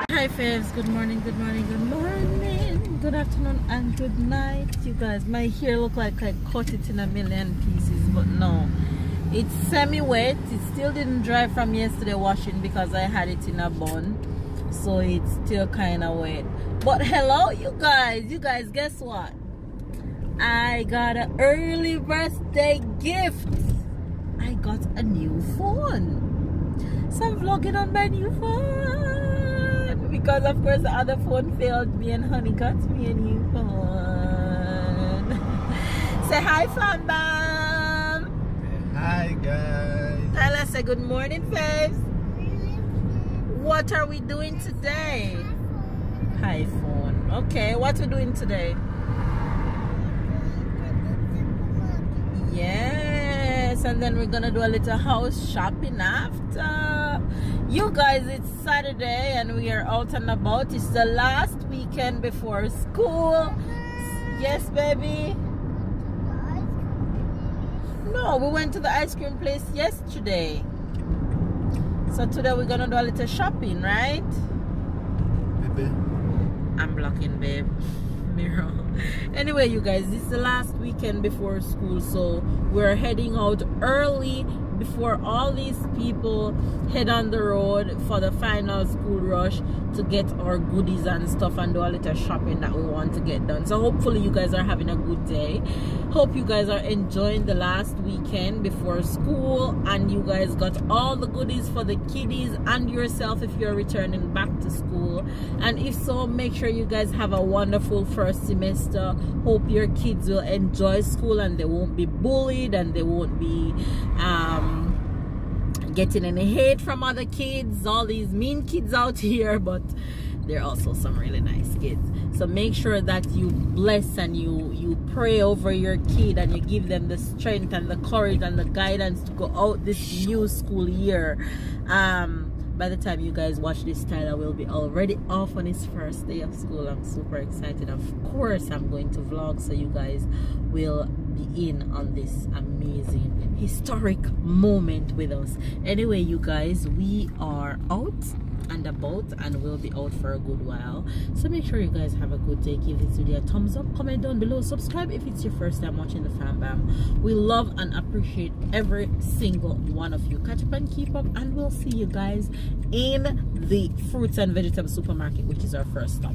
Hi faves, good morning, good morning, good morning, good afternoon and good night. You guys, my hair look like I cut it in a million pieces, but no, it's semi-wet. It still didn't dry from yesterday washing because I had it in a bun, so it's still kind of wet. But hello you guys, guess what? I got an early birthday gift. I got a new phone, so I'm vlogging on my new phone. Because of course the other phone failed me and honey got me a new phone. Say hi, Flam Bam. Hi guys. Tell us a good morning, faves. What are we doing today? Hi phone. Okay, what we doing today? Yes, and then we're gonna do a little house shopping after. You guys, it's Saturday and we are out and about. It's the last weekend before school. Yes, baby? No, we went to the ice cream place yesterday. So today we're gonna do a little shopping, right? Baby. I'm blocking, babe. Mirror. Anyway, you guys, this is the last weekend before school, so we're heading out early before all these people head on the road for the final school rush to get our goodies and stuff and do a little shopping that we want to get done. So hopefully you guys are having a good day. Hope you guys are enjoying the last weekend before school and you guys got all the goodies for the kiddies and yourself if you're returning back to school. And if so, make sure you guys have a wonderful first semester. Hope your kids will enjoy school and they won't be bullied and they won't be getting any hate from other kids, all these mean kids out here, but there are also some really nice kids. So make sure that you bless and you pray over your kid and you give them the strength and the courage and the guidance to go out this new school year. By the time you guys watch this, Tyler will be already off on his first day of school. I'm super excited. Of course I'm going to vlog so you guys will be in on this amazing historic moment with us. Anyway, you guys, we are out and about and we'll be out for a good while, so make sure you guys have a good day. Give this video a thumbs up, comment down below, subscribe if it's your first time watching the Fam Bam. We love and appreciate every single one of you. Catch up and keep up, and we'll see you guys in the fruits and vegetable supermarket, which is our first stop.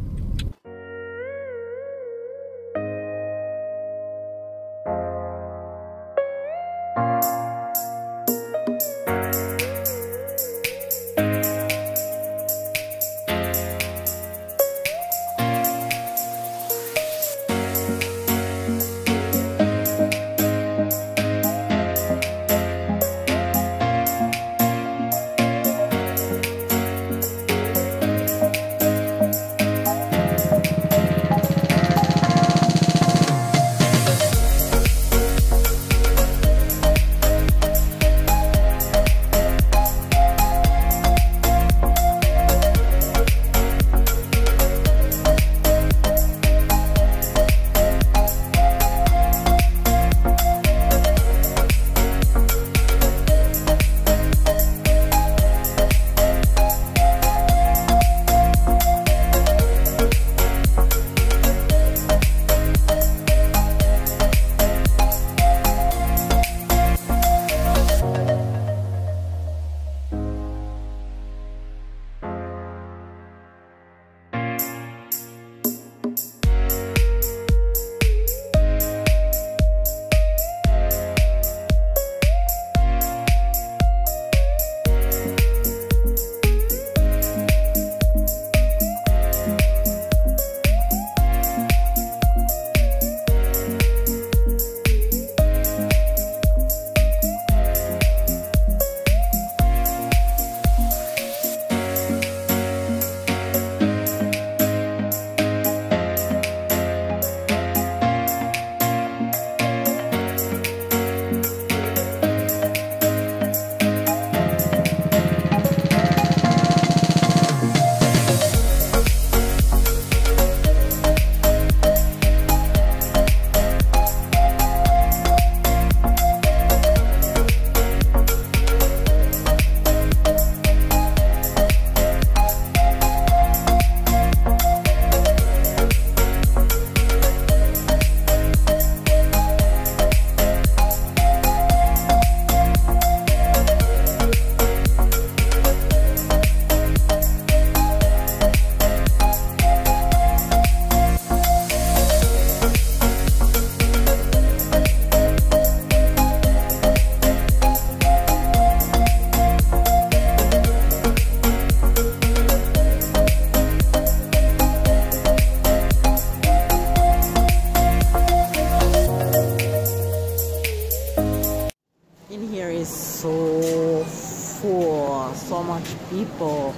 people.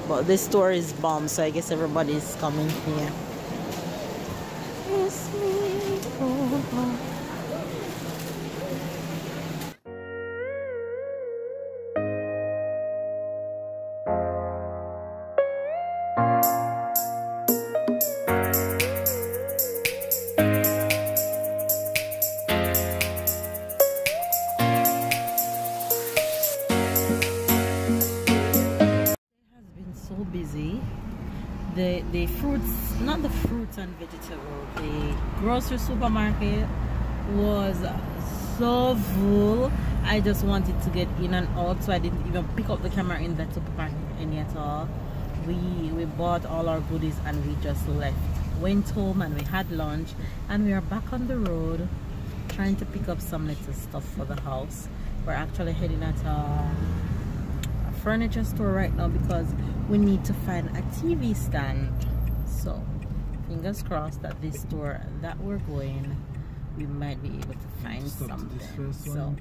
But this store is bomb, so I guess everybody's coming here. Kiss me, oh. Busy. The fruits, not the fruits and vegetables, the grocery supermarket was so full. I just wanted to get in and out, so I didn't even pick up the camera in that supermarket any at all. We bought all our goodies and we just left, went home and we had lunch, and we are back on the road trying to pick up some little stuff for the house. We're actually heading at a furniture store right now because we need to find a TV stand. So fingers crossed that this store that we're going, we might be able to find something. So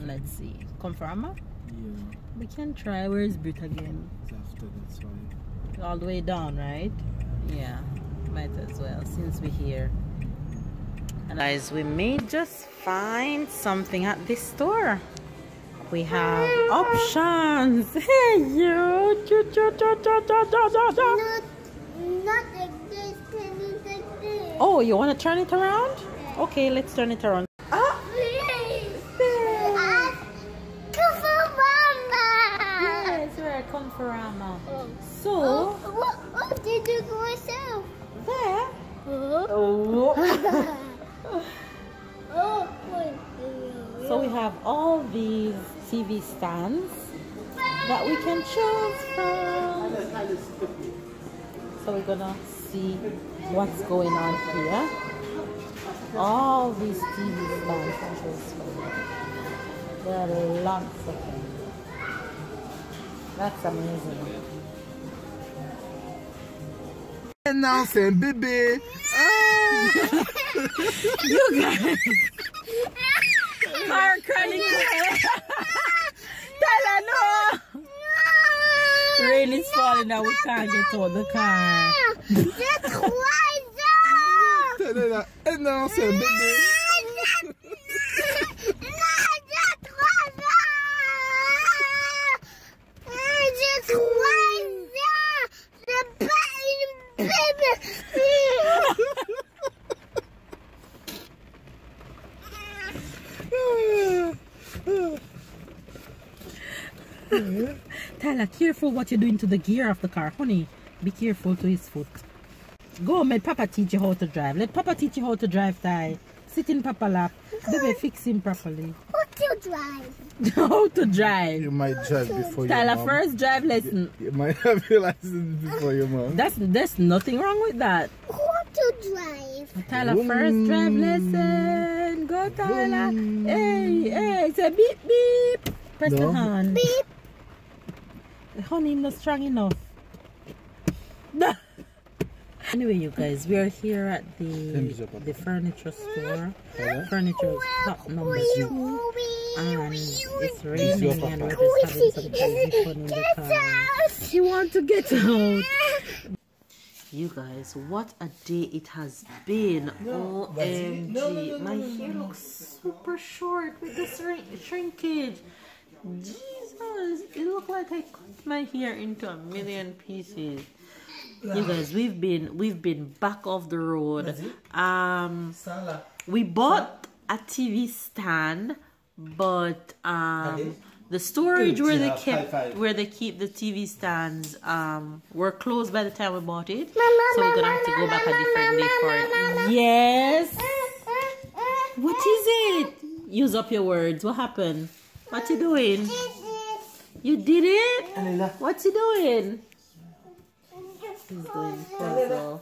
let's see. Confirma? Yeah. We can try. Where is Brit again? It's after, that's why. All the way down, right? Yeah, might as well since we're here. And guys, we may just find something at this store. We have options. Hey, you. Not like this, like this. Oh, you want to turn it around? Okay, let's turn it around. Yes, we're at Conforama. So, what did you go yourself? there. So we have all these TV stands that we can choose from. So we're gonna see what's going on here. All these TV stands to choose from. There are lots of them. That's amazing. Announcing, baby. You guys are chronicle. Tyler, no. Rain is falling now. We can't get out the car. That's Tyler, announcing, baby. Tyler, careful what you're doing to the gear of the car, honey. Be careful to his foot. Go, let Papa teach you how to drive. Let Papa teach you how to drive, Ty. Sit in Papa lap. Baby, fix him properly. How to drive? How to drive. You might drive before your Tyler, mom. first drive lesson. You might have your license before your mom. There's nothing wrong with that. How to drive? Tyler, first drive lesson. Go, Tyler. Hey, say beep, beep. Press the horn. Beep. Honey, not strong enough. Anyway, you guys, we are here at the furniture store. Furniture shop number 2, and it's raining, and we're just having some crazy fun in the car. You want to get out? You guys, what a day it has been. OMG, my hair looks super short with this shrinkage. Jesus, it looked like I cut my hair into a million pieces. You guys, we've been back off the road. We bought a TV stand, but the storage where they keep the TV stands were closed by the time we bought it. So we're gonna have to go back a different day for it. Yes. What is it? Use up your words. What happened? What you doing? You did it? What's he doing? He's doing puzzle.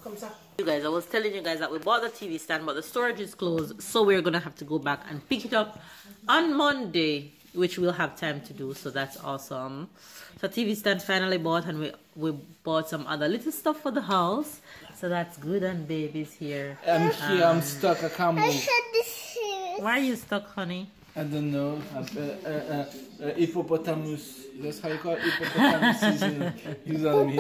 You guys, I was telling you guys that we bought the TV stand, but the storage is closed, so we're gonna have to go back and pick it up on Monday, which we'll have time to do. So that's awesome. So TV stand finally bought, and we bought some other little stuff for the house. So that's good, and baby's here. I'm here. I'm stuck. I can't move. Why are you stuck, honey? I don't know. Hippopotamus. That's how you call it. Hippopotamus is on me.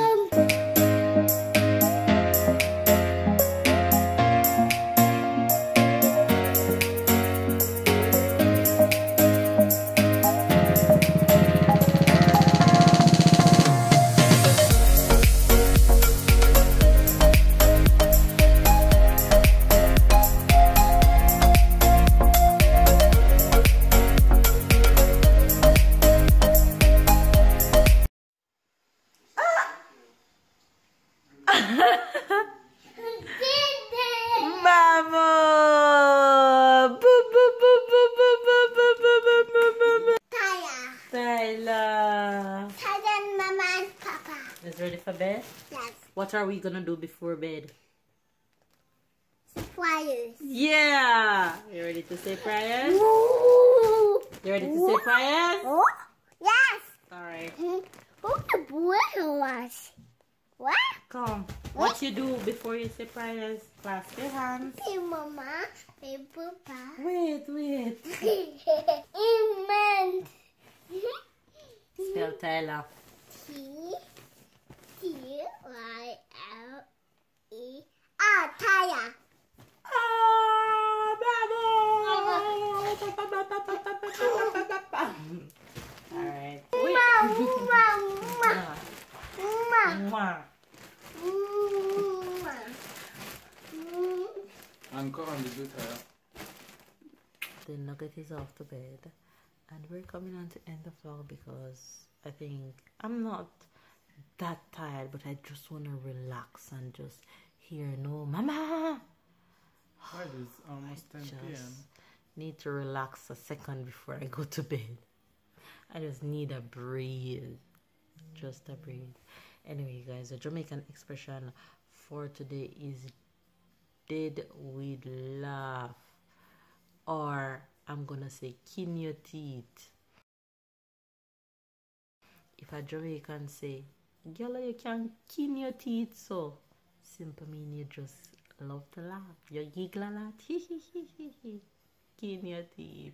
Mama! Tyler! Tyler, Mama, and Papa. Is ready for bed? Yes. What are we gonna do before bed? Flyers. Yeah! You ready to say prayers? Ooh. You ready to say prayers? Oh, yes. Alright. Who the boy was? What? Come. What you do before you say prayers? Clasp your hands. Hey, Mama. Hey, Papa. Wait. Amen. Spell Tyler. Tyler. Tyler. Alright. Encore on the good hair. The nugget is off to bed, and we're coming on to end the vlog because I think I'm not that tired, but I just want to relax and just hear no mama. Why it is almost 10 p.m. Just need to relax a second before I go to bed. I just need a breathe, just a breathe. Anyway, guys, the Jamaican expression for today is dead with laugh, or I'm gonna say kin your teeth. If a Jamaican say, girl, you can kin your teeth, so simple mean you just love to laugh. You giggle a lot. Kin your teeth.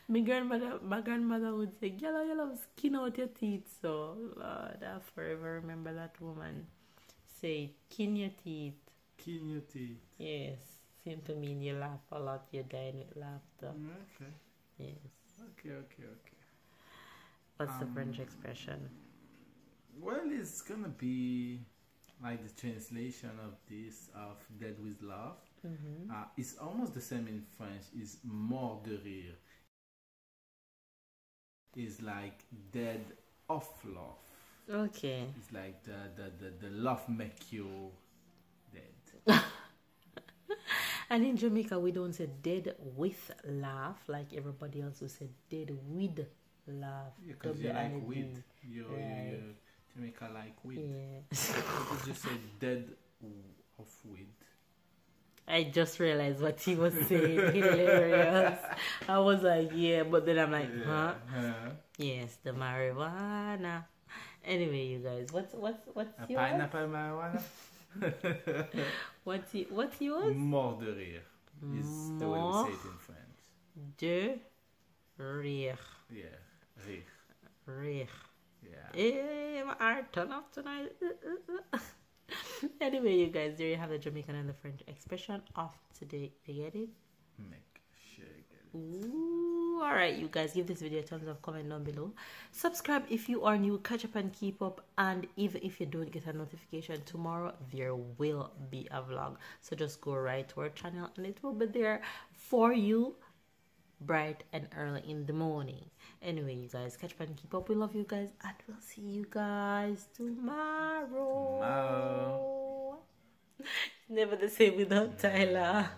My grandmother would say, girl, you love skin out your teeth, so Lord, I forever remember that woman say, kin your teeth. Kin your teeth. Yes, simple mean you laugh a lot, you're dying with laughter. Okay. Yes. Okay. What's the French expression? Well, it's gonna be like the translation of this of dead with laugh. It's almost the same in French. It's mort de rire. It's like dead of laugh. Okay. It's like the laugh make you dead. And in Jamaica, we don't say dead with laugh like everybody else who said dead with laugh. Yeah, because you like weed. You Right. Jamaica like weed. Yeah. You just say dead of weed. I just realized what he was saying. Hilarious. I was like, yeah, but then I'm like, huh? Yes, the marijuana. Anyway, you guys, what's A yours? pineapple marijuana? What's yours? Mort de rire is the way we say it in French. De rire. Yeah, rire. Rire. Yeah. My heart turn off tonight. Anyway, you guys, there you have the Jamaican and the French expression of today. You get it? Make sure you get it. Ooh, alright, you guys, give this video a thumbs up, comment down below, subscribe if you are new, catch up and keep up, and even if you don't get a notification, tomorrow there will be a vlog, so just go right to our channel and it will be there for you bright and early in the morning. Anyway, you guys, catch up and keep up. We love you guys, and we'll see you guys tomorrow. Tomorrow. Never the same without Tyler.